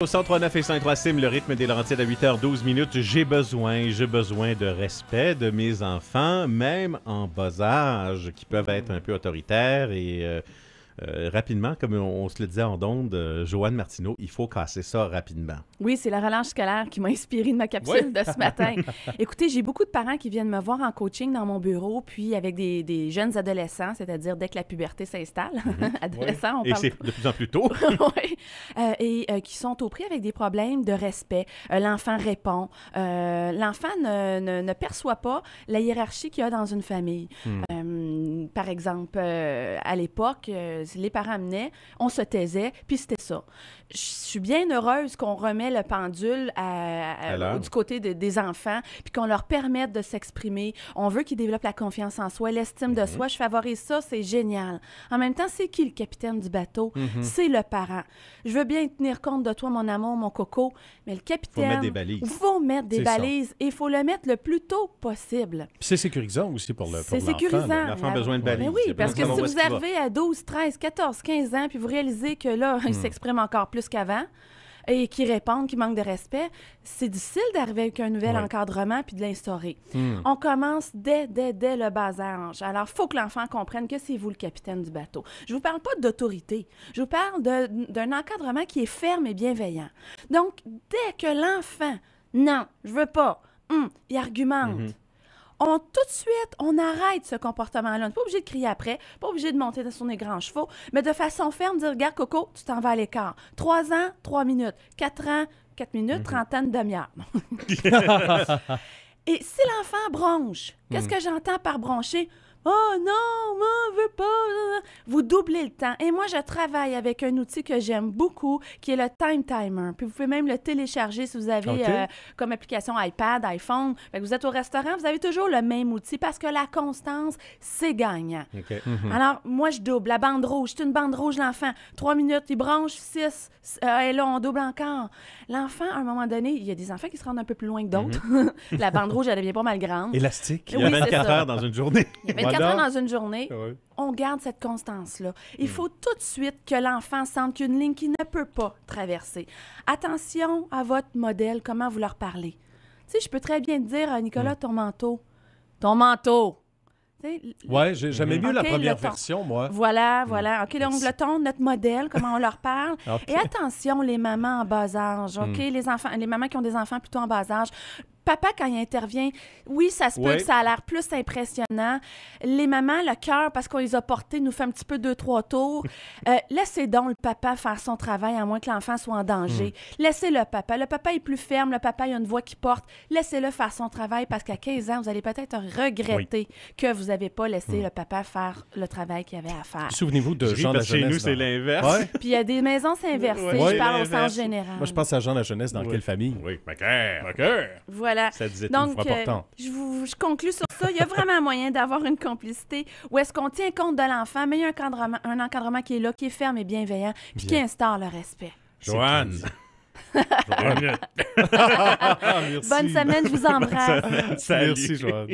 Au 103.9 et 103 Sim, le rythme des Laurentides à 8h12. J'ai besoin de respect de mes enfants, même en bas âge, qui peuvent être un peu autoritaires et rapidement, comme on se le disait en ondes, Joanne Martineau, il faut casser ça rapidement. Oui, c'est la relâche scolaire qui m'a inspirée de ma capsule de ce matin. Écoutez, j'ai beaucoup de parents qui viennent me voir en coaching dans mon bureau, puis avec des jeunes adolescents, c'est-à-dire dès que la puberté s'installe. Adolescents, on parle... Et c'est de plus en plus tôt. Qui sont au prix avec des problèmes de respect. L'enfant répond. L'enfant ne perçoit pas la hiérarchie qu'il y a dans une famille. Par exemple, à l'époque, les parents amenaient, on se taisait, puis c'était ça. Je suis bien heureuse qu'on remet le pendule du côté des enfants, puis qu'on leur permette de s'exprimer. On veut qu'ils développent la confiance en soi, l'estime de soi. Je favorise ça, c'est génial. En même temps, c'est qui le capitaine du bateau? C'est le parent. Je veux bien tenir compte de toi, mon amour, mon coco, mais le capitaine... Il faut mettre des balises. Il faut mettre des balises et il faut le mettre le plus tôt possible. Puis c'est sécurisant aussi pour l'enfant. C'est sécurisant. L'enfant a besoin de balises. Mais oui, parce que si vous arrivez à 12, 13, 14, 15 ans, puis vous réalisez que là, il s'exprime encore plus qu'avant, et qui répondent, qui manquent de respect, c'est difficile d'arriver avec un nouvel encadrement puis de l'instaurer. On commence dès le bas âge. Alors, il faut que l'enfant comprenne que c'est vous le capitaine du bateau. Je vous parle pas d'autorité. Je vous parle d'un encadrement qui est ferme et bienveillant. Donc, dès que l'enfant, non, je veux pas, il argumente. Tout de suite, on arrête ce comportement-là. On n'est pas obligé de crier après, pas obligé de monter sur les grands chevaux, mais de façon ferme, dire, regarde, Coco, tu t'en vas à l'écart. 3 ans, 3 minutes. 4 ans, 4 minutes. 30 ans, une demi-heure. Et si l'enfant bronche, qu'est-ce que j'entends par broncher? Oh non, moi, je veux pas. Vous doublez le temps. Et moi, je travaille avec un outil que j'aime beaucoup, qui est le Time Timer. Puis vous pouvez même le télécharger si vous avez comme application iPad, iPhone. Fait que vous êtes au restaurant, vous avez toujours le même outil parce que la constance, c'est gagnant. Alors, moi, je double. La bande rouge, c'est une bande rouge, l'enfant. 3 minutes, il bronche, 6. Et là, on double encore. L'enfant, à un moment donné, il y a des enfants qui se rendent un peu plus loin que d'autres. La bande rouge, elle devient pas mal grande. Élastique. Il y a 24 heures dans une journée. Il y a 24 heures dans une journée. On garde cette constance-là. Il faut tout de suite que l'enfant sente qu'il y a une ligne qu'il ne peut pas traverser. Attention à votre modèle, comment vous leur parlez. Tu sais, je peux très bien te dire, Nicolas, ton manteau. Ton manteau. Oui, j'aimais mieux la première version, moi. Voilà. OK, donc le ton, notre modèle, comment on leur parle. Et attention, les mamans en bas âge, OK? Les mamans qui ont des enfants plutôt en bas âge. Papa, quand il intervient, oui, ça se peut que ça a l'air plus impressionnant. Les mamans, le cœur, parce qu'on les a portés, nous fait un petit peu 2-3 tours. Laissez donc le papa faire son travail, à moins que l'enfant soit en danger. Laissez le papa. Le papa est plus ferme, le papa, il a une voix qui porte. Laissez-le faire son travail, parce qu'à 15 ans, vous allez peut-être regretter que vous n'avez pas laissé le papa faire le travail qu'il avait à faire. Souvenez-vous de Jean la Jeunesse. Chez nous, c'est l'inverse. Puis il y a des maisons, c'est inversé. Je parle au sens général. Moi, je pense à Jean la Jeunesse dans quelle famille? Oui, Macaire. Voilà. Ça disait donc, une fois importante. Je conclus sur ça. Il y a vraiment moyen d'avoir une complicité où est-ce qu'on tient compte de l'enfant, mais il y a un encadrement qui est là, qui est ferme et bienveillant, puis qui instaure le respect. Joanne! Bonne semaine, je vous embrasse. Salut. Merci, Joanne.